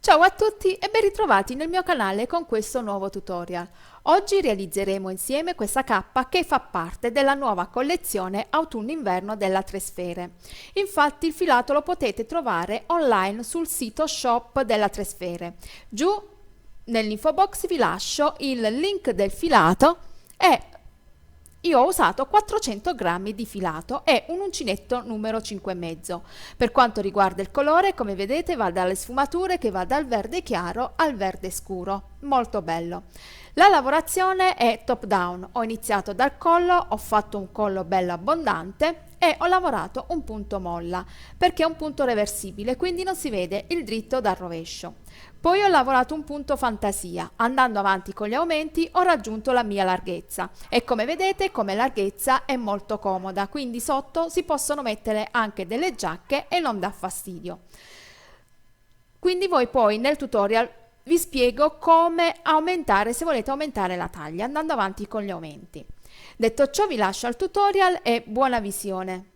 Ciao a tutti e ben ritrovati nel mio canale con questo nuovo tutorial. Oggi realizzeremo insieme questa cappa che fa parte della nuova collezione autunno-inverno della Tresfere. Infatti il filato lo potete trovare online sul sito shop della Tresfere. Giù nell'info box vi lascio il link del filato e io ho usato 400 grammi di filato e un uncinetto numero 5,5. Per quanto riguarda il colore, come vedete, va dalle sfumature che va dal verde chiaro al verde scuro. Molto bello. La lavorazione è top down. Ho iniziato dal collo, ho fatto un collo bello abbondante e ho lavorato un punto molla perché è un punto reversibile, quindi non si vede il dritto dal rovescio. Poi ho lavorato un punto fantasia. Andando avanti con gli aumenti ho raggiunto la mia larghezza e come vedete come larghezza è molto comoda, quindi sotto si possono mettere anche delle giacche e non dà fastidio. Quindi voi poi nel tutorial vi spiego come aumentare, se volete aumentare la taglia, andando avanti con gli aumenti. Detto ciò vi lascio al tutorial e buona visione.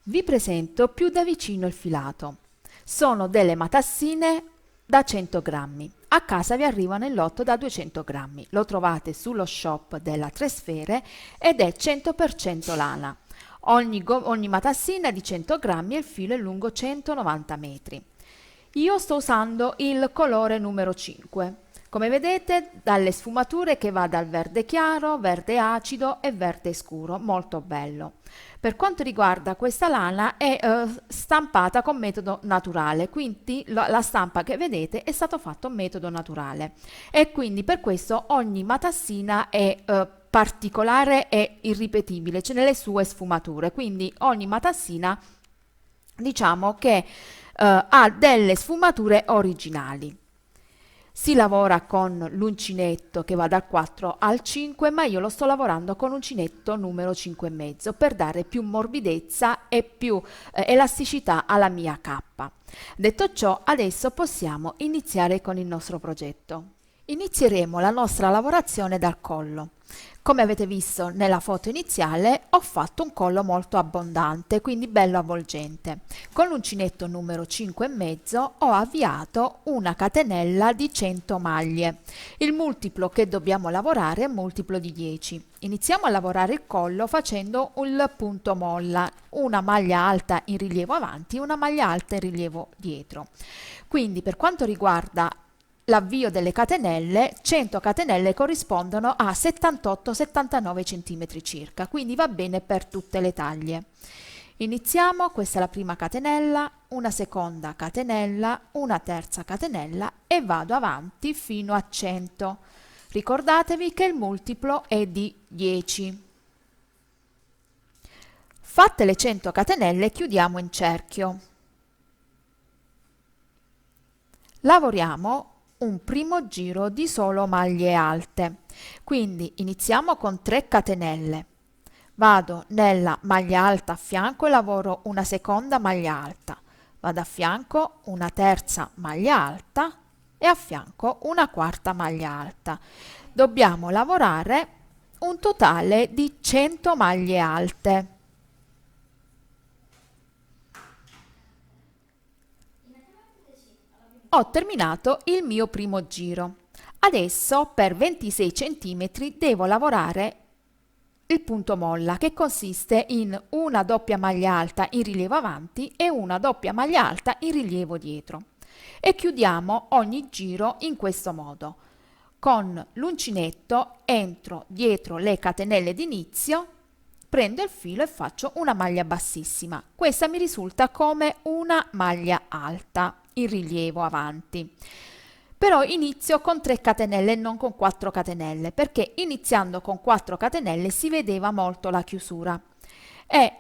Vi presento più da vicino il filato. Sono delle matassine da 100 grammi. A casa vi arrivano in lotto da 200 grammi. Lo trovate sullo shop della Tresfere ed è 100% lana. Ogni matassina è di 100 grammi e il filo è lungo 190 metri. Io sto usando il colore numero 5. Come vedete dalle sfumature che va dal verde chiaro, verde acido e verde scuro, molto bello. Per quanto riguarda questa lana è stampata con metodo naturale, quindi la stampa che vedete è stato fatto metodo naturale e quindi per questo ogni matassina è particolare e irripetibile, c'è nelle sue sfumature, quindi ogni matassina diciamo che ha delle sfumature originali. Si lavora con l'uncinetto che va dal 4 al 5, ma io lo sto lavorando con uncinetto numero 5,5 per dare più morbidezza e più elasticità alla mia cappa. Detto ciò, adesso possiamo iniziare con il nostro progetto. Inizieremo la nostra lavorazione dal collo. Come avete visto nella foto iniziale ho fatto un collo molto abbondante, quindi bello avvolgente. Con l'uncinetto numero 5,5 ho avviato una catenella di 100 maglie. Il multiplo che dobbiamo lavorare è multiplo di 10. Iniziamo a lavorare il collo facendo il punto molla, una maglia alta in rilievo avanti e una maglia alta in rilievo dietro. Quindi per quanto riguarda l'avvio delle catenelle, 100 catenelle corrispondono a 78-79 cm circa, quindi va bene per tutte le taglie. Iniziamo, questa è la prima catenella, una seconda catenella, una terza catenella e vado avanti fino a 100. Ricordatevi che il multiplo è di 10. Fatte le 100 catenelle chiudiamo in cerchio. Lavoriamo un primo giro di solo maglie alte, quindi iniziamo con 3 catenelle, vado nella maglia alta a fianco e lavoro una seconda maglia alta, vado a fianco una terza maglia alta e a fianco una quarta maglia alta. Dobbiamo lavorare un totale di 100 maglie alte. Ho terminato il mio primo giro. Adesso per 26 cm devo lavorare il punto molla che consiste in una doppia maglia alta in rilievo avanti e una doppia maglia alta in rilievo dietro. E chiudiamo ogni giro in questo modo. Con l'uncinetto entro dietro le catenelle d'inizio, prendo il filo e faccio una maglia bassissima. Questa mi risulta come una maglia alta in rilievo avanti. Però inizio con 3 catenelle e non con 4 catenelle, perché iniziando con 4 catenelle si vedeva molto la chiusura. E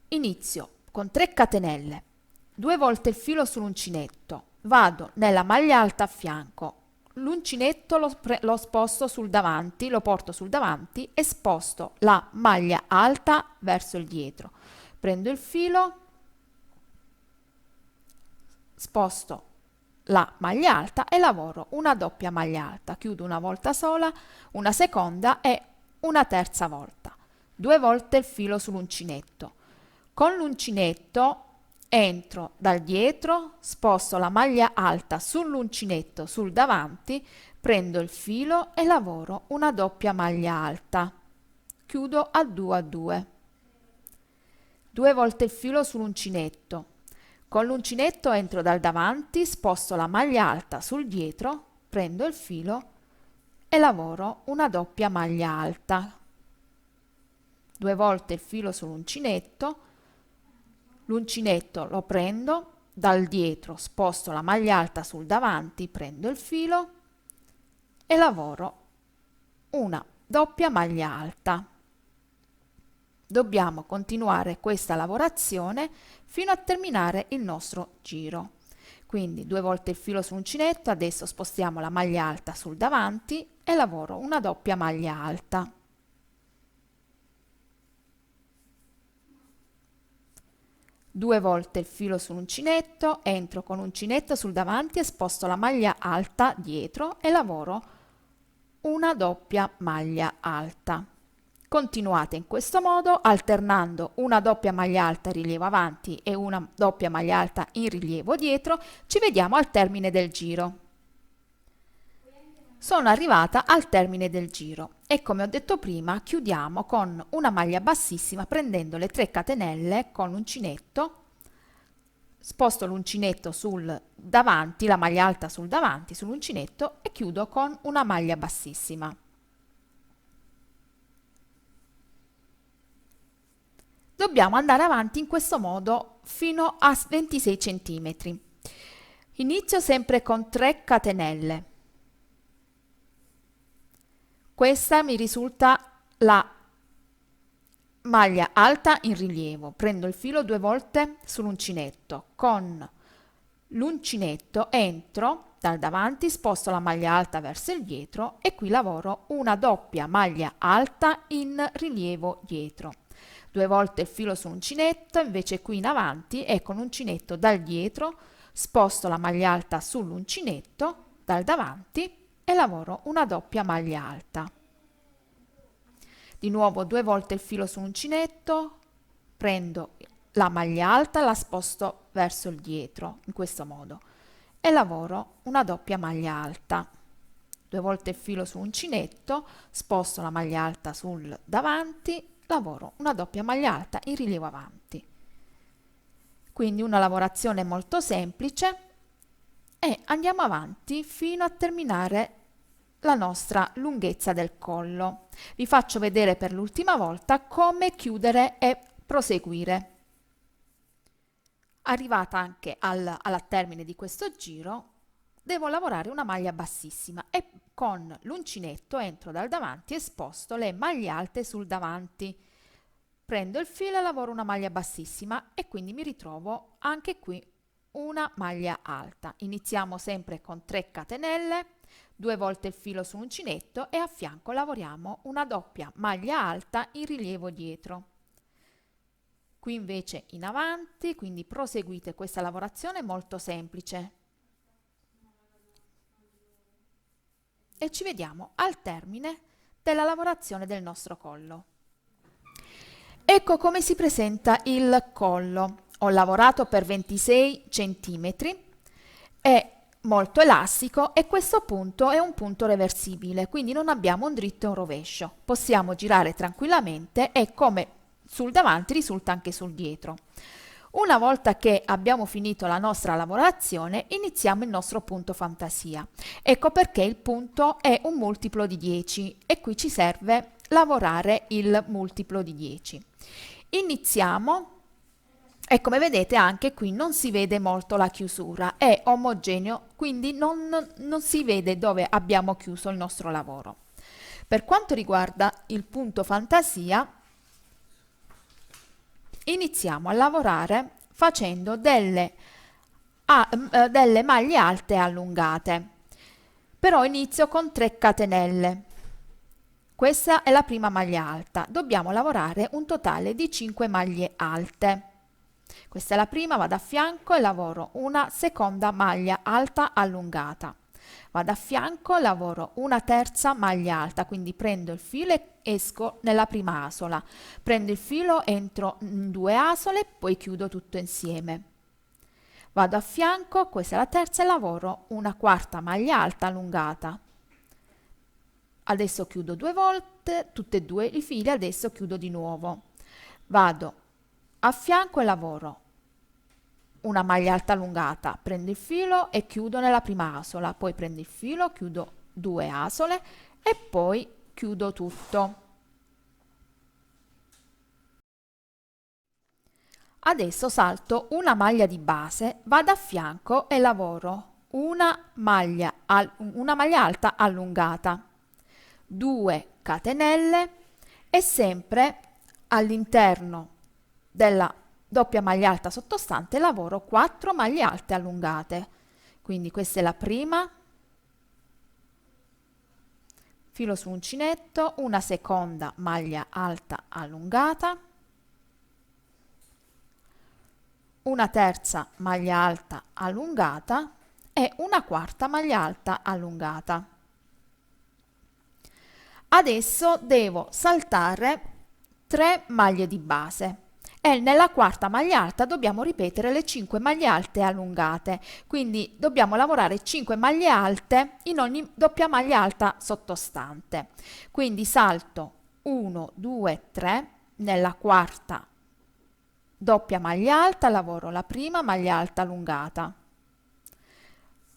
inizio con 3 catenelle, 2 volte il filo sull'uncinetto, vado nella maglia alta a fianco, l'uncinetto lo sposto sul davanti, lo porto sul davanti e sposto la maglia alta verso il dietro. Prendo il filo, sposto la maglia alta e lavoro una doppia maglia alta, chiudo una volta sola, una seconda e una terza volta, 2 volte il filo sull'uncinetto. Con l'uncinetto entro dal dietro, sposto la maglia alta sull'uncinetto sul davanti, prendo il filo e lavoro una doppia maglia alta, chiudo a 2 a 2, due volte il filo sull'uncinetto, con l'uncinetto entro dal davanti, sposto la maglia alta sul dietro, prendo il filo e lavoro una doppia maglia alta, due volte il filo sull'uncinetto, l'uncinetto lo prendo dal dietro, sposto la maglia alta sul davanti, prendo il filo e lavoro una doppia maglia alta. Dobbiamo continuare questa lavorazione fino a terminare il nostro giro. Quindi due volte il filo sull'uncinetto, adesso spostiamo la maglia alta sul davanti e lavoro una doppia maglia alta. Due volte il filo sull'uncinetto, entro con l'uncinetto sul davanti e sposto la maglia alta dietro e lavoro una doppia maglia alta. Continuate in questo modo alternando una doppia maglia alta in rilievo avanti e una doppia maglia alta in rilievo dietro. Ci vediamo al termine del giro. Sono arrivata al termine del giro e, come ho detto prima, chiudiamo con una maglia bassissima prendendo le 3 catenelle con l'uncinetto, sposto l'uncinetto sul davanti, la maglia alta sul davanti sull'uncinetto e chiudo con una maglia bassissima. Dobbiamo andare avanti in questo modo fino a 26 cm. Inizio sempre con 3 catenelle. Questa mi risulta la maglia alta in rilievo. Prendo il filo 2 volte sull'uncinetto. Con l'uncinetto entro dal davanti, sposto la maglia alta verso il dietro e qui lavoro una doppia maglia alta in rilievo dietro. 2 volte il filo sull'uncinetto, invece qui in avanti e con l'uncinetto dal dietro sposto la maglia alta sull'uncinetto dal davanti e lavoro una doppia maglia alta. Di nuovo 2 volte il filo sull'uncinetto, prendo la maglia alta, la sposto verso il dietro in questo modo e lavoro una doppia maglia alta. 2 volte il filo sull'uncinetto, sposto la maglia alta sul davanti, lavoro una doppia maglia alta in rilievo avanti. Quindi una lavorazione molto semplice e andiamo avanti fino a terminare la nostra lunghezza del collo. Vi faccio vedere per l'ultima volta come chiudere e proseguire. Arrivata anche al termine di questo giro, devo lavorare una maglia bassissima e con l'uncinetto entro dal davanti e sposto le maglie alte sul davanti. Prendo il filo e lavoro una maglia bassissima e quindi mi ritrovo anche qui una maglia alta. Iniziamo sempre con 3 catenelle, 2 volte il filo su uncinetto e a fianco lavoriamo una doppia maglia alta in rilievo dietro. Qui invece in avanti, quindi proseguite questa lavorazione molto semplice. E ci vediamo al termine della lavorazione del nostro collo. Ecco come si presenta il collo. Ho lavorato per 26 cm, è molto elastico e questo punto è un punto reversibile, quindi non abbiamo un dritto e un rovescio. Possiamo girare tranquillamente e come sul davanti risulta anche sul dietro. Una volta che abbiamo finito la nostra lavorazione, iniziamo il nostro punto fantasia. Ecco perché il punto è un multiplo di 10 e qui ci serve lavorare il multiplo di 10. Iniziamo e come vedete anche qui non si vede molto la chiusura, è omogeneo, quindi non si vede dove abbiamo chiuso il nostro lavoro. Per quanto riguarda il punto fantasia, iniziamo a lavorare facendo delle maglie alte allungate, però inizio con 3 catenelle. Questa è la prima maglia alta, dobbiamo lavorare un totale di 5 maglie alte. Questa è la prima, vado a fianco e lavoro una seconda maglia alta allungata. Vado a fianco e lavoro una terza maglia alta, quindi prendo il filo e esco nella prima asola. Prendo il filo, entro in 2 asole, poi chiudo tutto insieme. Vado a fianco, questa è la terza, e lavoro una quarta maglia alta allungata. Adesso chiudo 2 volte, tutte e 2 i fili, adesso chiudo di nuovo. Vado a fianco e lavoro una maglia alta allungata, prendo il filo e chiudo nella prima asola, poi prendo il filo, chiudo 2 asole e poi chiudo tutto. Adesso salto una maglia di base, vado a fianco e lavoro una maglia alta allungata, 2 catenelle e sempre all'interno della doppia maglia alta sottostante lavoro 4 maglie alte allungate. Quindi questa è la prima, filo su uncinetto, una seconda maglia alta allungata, una terza maglia alta allungata e una quarta maglia alta allungata. Adesso devo saltare 3 maglie di base e nella quarta maglia alta dobbiamo ripetere le 5 maglie alte allungate, quindi dobbiamo lavorare 5 maglie alte in ogni doppia maglia alta sottostante. Quindi salto 1, 2, 3, nella quarta doppia maglia alta lavoro la prima maglia alta allungata,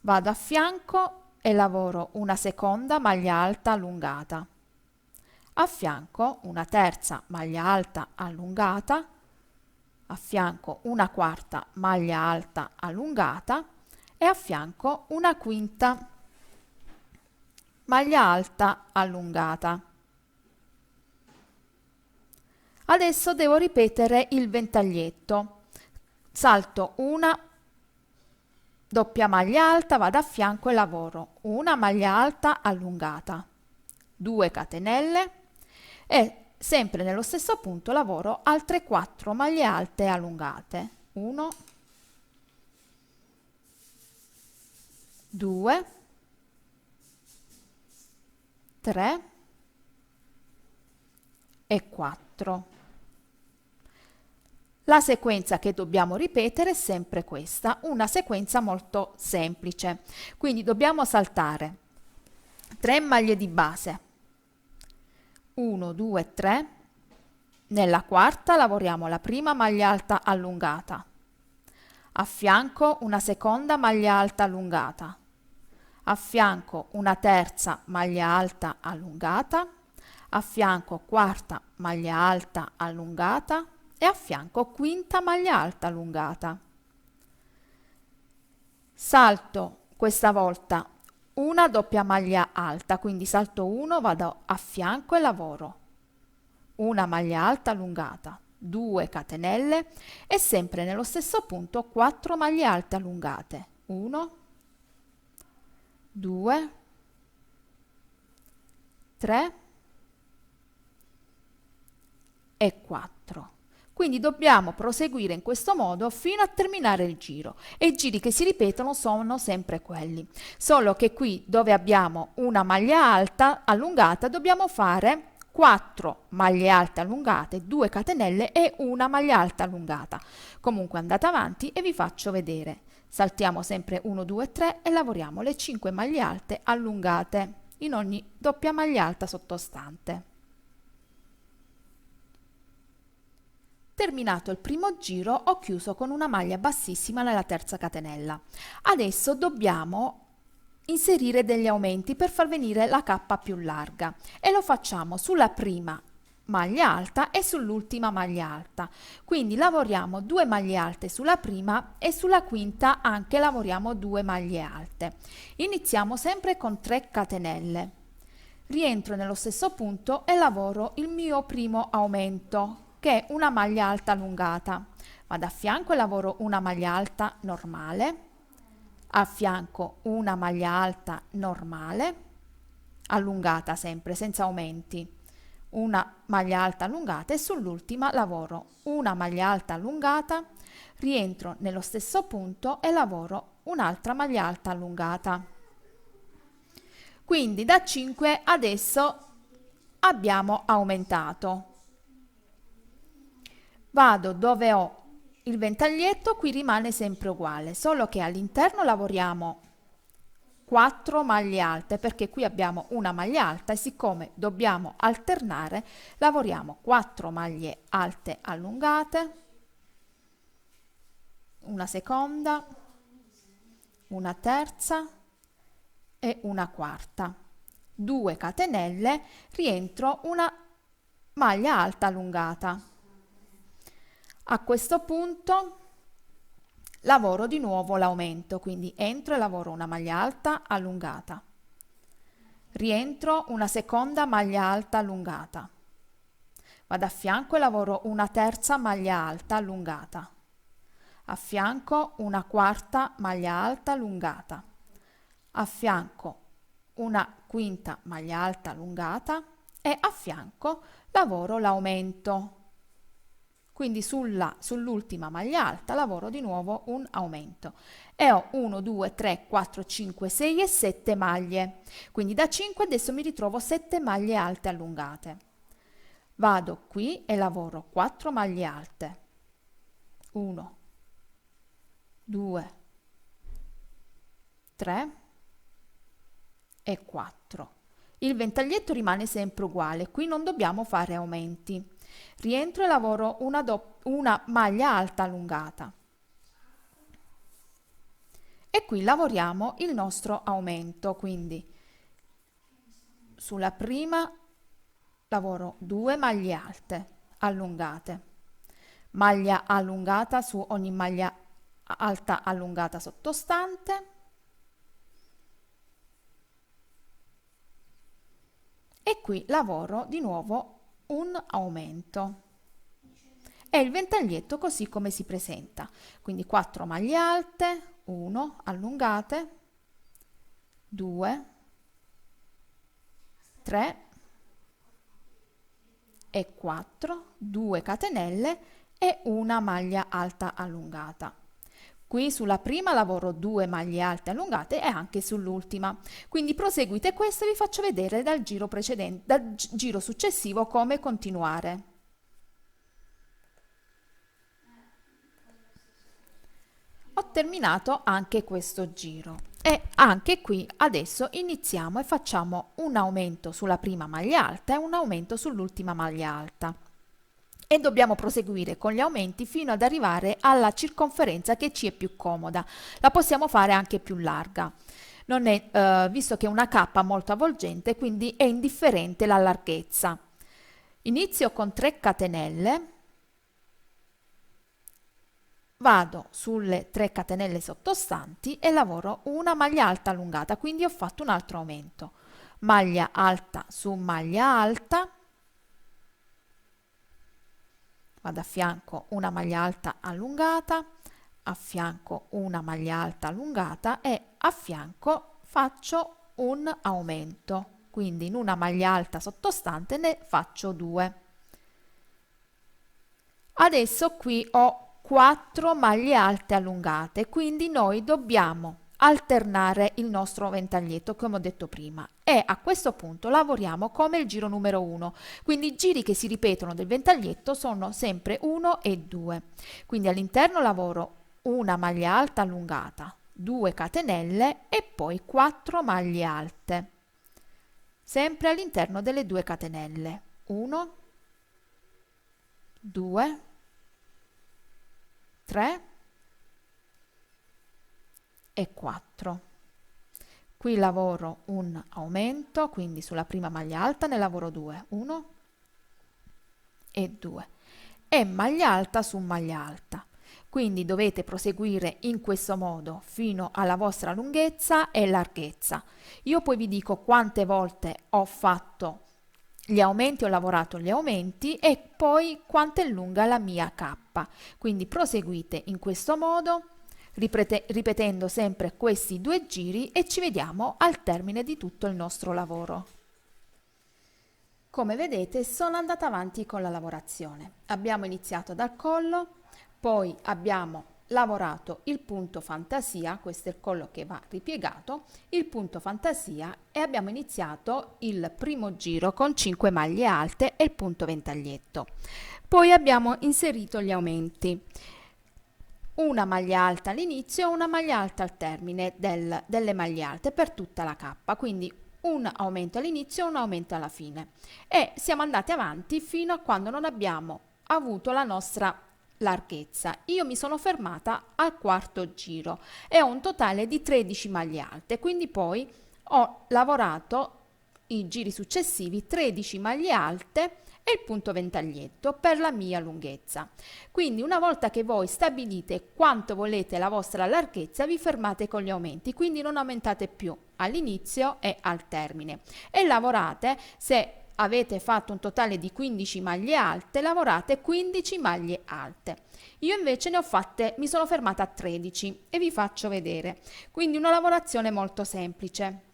vado a fianco e lavoro una seconda maglia alta allungata, a fianco una terza maglia alta allungata, a fianco una quarta maglia alta allungata e a fianco una quinta maglia alta allungata. Adesso devo ripetere il ventaglietto, salto una doppia maglia alta, vado a fianco e lavoro una maglia alta allungata, 2 catenelle e sempre nello stesso punto lavoro altre 4 maglie alte allungate, 1, 2, 3 e 4. La sequenza che dobbiamo ripetere è sempre questa, una sequenza molto semplice. Quindi dobbiamo saltare 3 maglie di base, 1, 2, 3, nella quarta lavoriamo la prima maglia alta allungata, a fianco una seconda maglia alta allungata, a fianco una terza maglia alta allungata, a fianco quarta maglia alta allungata e a fianco quinta maglia alta allungata. Salto questa volta una doppia maglia alta, quindi salto 1, vado a fianco e lavoro una maglia alta allungata, 2 catenelle e sempre nello stesso punto 4 maglie alte allungate, 1, 2, 3 e 4. Quindi dobbiamo proseguire in questo modo fino a terminare il giro e i giri che si ripetono sono sempre quelli, solo che qui dove abbiamo una maglia alta allungata dobbiamo fare 4 maglie alte allungate, 2 catenelle e una maglia alta allungata. Comunque andate avanti e vi faccio vedere. Saltiamo sempre 1, 2, 3 e lavoriamo le 5 maglie alte allungate in ogni doppia maglia alta sottostante. Terminato il primo giro ho chiuso con una maglia bassissima nella terza catenella. Adesso dobbiamo inserire degli aumenti per far venire la cappa più larga e lo facciamo sulla prima maglia alta e sull'ultima maglia alta. Quindi lavoriamo 2 maglie alte sulla prima e sulla quinta anche lavoriamo 2 maglie alte. Iniziamo sempre con 3 catenelle. Rientro nello stesso punto e lavoro il mio primo aumento, che è una maglia alta allungata. Vado a fianco e lavoro una maglia alta normale, a fianco una maglia alta normale, allungata sempre, senza aumenti, una maglia alta allungata e sull'ultima lavoro una maglia alta allungata, rientro nello stesso punto e lavoro un'altra maglia alta allungata. Quindi da 5 adesso abbiamo aumentato. Vado dove ho Il ventaglietto qui rimane sempre uguale, solo che all'interno lavoriamo 4 maglie alte, perché qui abbiamo una maglia alta e siccome dobbiamo alternare, lavoriamo 4 maglie alte allungate, una seconda, una terza e una quarta, 2 catenelle, rientro una maglia alta allungata. A questo punto lavoro di nuovo l'aumento, quindi entro e lavoro una maglia alta allungata, rientro una seconda maglia alta allungata, vado a fianco e lavoro una terza maglia alta allungata, a fianco una quarta maglia alta allungata, a fianco una quinta maglia alta allungata e a fianco lavoro l'aumento. Quindi sull'ultima maglia alta lavoro di nuovo un aumento e ho 1, 2, 3, 4, 5, 6 e 7 maglie. Quindi da 5 adesso mi ritrovo 7 maglie alte allungate. Vado qui e lavoro 4 maglie alte. 1, 2, 3 e 4. Il ventaglietto rimane sempre uguale, qui non dobbiamo fare aumenti. Rientro e lavoro una maglia alta allungata e qui lavoriamo il nostro aumento, quindi sulla prima lavoro 2 maglie alte allungate, maglia allungata su ogni maglia alta allungata sottostante e qui lavoro di nuovo un aumento e il ventaglietto così come si presenta, quindi 4 maglie alte, 1 allungate, 2, 3 e 4, 2 catenelle e una maglia alta allungata. Qui sulla prima lavoro 2 maglie alte allungate e anche sull'ultima. Quindi proseguite questo e vi faccio vedere dal giro precedente, dal giro successivo come continuare. Ho terminato anche questo giro e anche qui adesso iniziamo e facciamo un aumento sulla prima maglia alta e un aumento sull'ultima maglia alta. E dobbiamo proseguire con gli aumenti fino ad arrivare alla circonferenza che ci è più comoda. La possiamo fare anche più larga, non è, visto che è una cappa molto avvolgente, quindi è indifferente la larghezza. Inizio con 3 catenelle, vado sulle 3 catenelle sottostanti e lavoro una maglia alta allungata, quindi ho fatto un altro aumento. Maglia alta su maglia alta, vado a fianco una maglia alta allungata, a fianco una maglia alta allungata e a fianco faccio un aumento, quindi in una maglia alta sottostante ne faccio 2. Adesso qui ho 4 maglie alte allungate, quindi noi dobbiamo alternare il nostro ventaglietto come ho detto prima e a questo punto lavoriamo come il giro numero 1, quindi i giri che si ripetono del ventaglietto sono sempre 1 e 2, quindi all'interno lavoro una maglia alta allungata, 2 catenelle e poi 4 maglie alte, sempre all'interno delle 2 catenelle, 1, 2, 3 e 4. Qui lavoro un aumento, quindi sulla prima maglia alta ne lavoro 2, 1 e 2 e maglia alta su maglia alta. Quindi dovete proseguire in questo modo fino alla vostra lunghezza e larghezza. Io poi vi dico quante volte ho fatto gli aumenti, ho lavorato gli aumenti e poi quanto è lunga la mia cappa. Quindi proseguite in questo modo, ripetendo sempre questi 2 giri e ci vediamo al termine di tutto il nostro lavoro. Come vedete sono andata avanti con la lavorazione. Abbiamo iniziato dal collo, poi abbiamo lavorato il punto fantasia, questo è il collo che va ripiegato, il punto fantasia e abbiamo iniziato il primo giro con 5 maglie alte e il punto ventaglietto. Poi abbiamo inserito gli aumenti. una maglia alta all'inizio e una maglia alta al termine delle maglie alte per tutta la cappa, quindi un aumento all'inizio e un aumento alla fine, e siamo andati avanti fino a quando non abbiamo avuto la nostra larghezza. Io mi sono fermata al quarto giro e ho un totale di 13 maglie alte, quindi poi ho lavorato i giri successivi 13 maglie alte e il punto ventaglietto per la mia lunghezza. Quindi una volta che voi stabilite quanto volete la vostra larghezza, vi fermate con gli aumenti, quindi non aumentate più all'inizio e al termine, e lavorate, se avete fatto un totale di 15 maglie alte, lavorate 15 maglie alte. Io invece ne ho fatte, mi sono fermata a 13 e vi faccio vedere. Quindi una lavorazione molto semplice.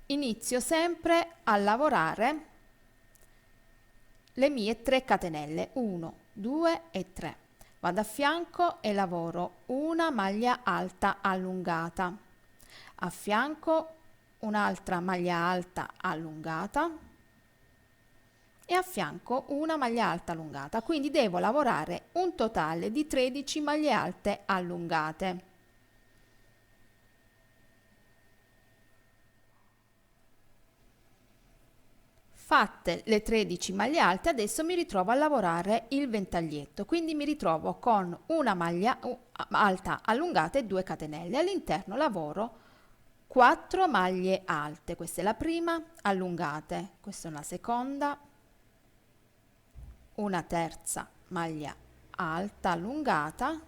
Inizio sempre a lavorare le mie 3 catenelle, 1, 2 e 3. Vado a fianco e lavoro una maglia alta allungata, a fianco un'altra maglia alta allungata e a fianco una maglia alta allungata, quindi devo lavorare un totale di 13 maglie alte allungate. Fatte le 13 maglie alte, adesso mi ritrovo a lavorare il ventaglietto, quindi mi ritrovo con una maglia alta allungata e 2 catenelle. All'interno lavoro 4 maglie alte, questa è la prima, allungate, questa è una seconda, una terza maglia alta allungata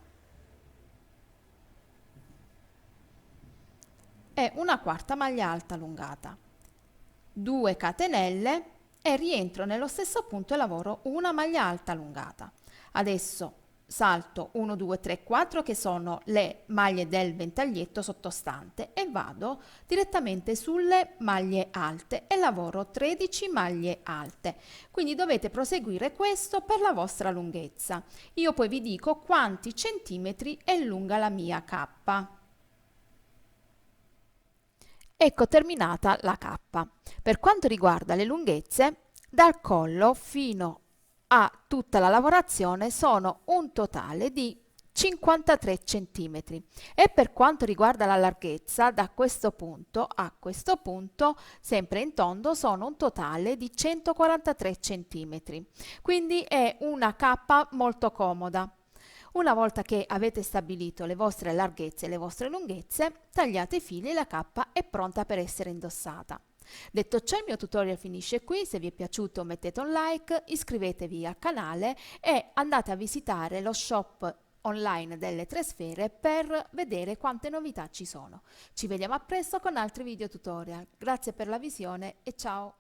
e una quarta maglia alta allungata, 2 catenelle e rientro nello stesso punto e lavoro una maglia alta allungata. Adesso salto 1, 2, 3, 4 che sono le maglie del ventaglietto sottostante e vado direttamente sulle maglie alte e lavoro 13 maglie alte. Quindi dovete proseguire questo per la vostra lunghezza. Io poi vi dico quanti centimetri è lunga la mia cappa. Ecco terminata la cappa. Per quanto riguarda le lunghezze, dal collo fino a tutta la lavorazione sono un totale di 53 centimetri, e per quanto riguarda la larghezza, da questo punto a questo punto, sempre in tondo, sono un totale di 143 centimetri. Quindi è una cappa molto comoda. Una volta che avete stabilito le vostre larghezze e le vostre lunghezze, tagliate i fili e la cappa è pronta per essere indossata. Detto ciò, il mio tutorial finisce qui. Se vi è piaciuto mettete un like, iscrivetevi al canale e andate a visitare lo shop online delle Tre Sfere per vedere quante novità ci sono. Ci vediamo a presto con altri video tutorial. Grazie per la visione e ciao!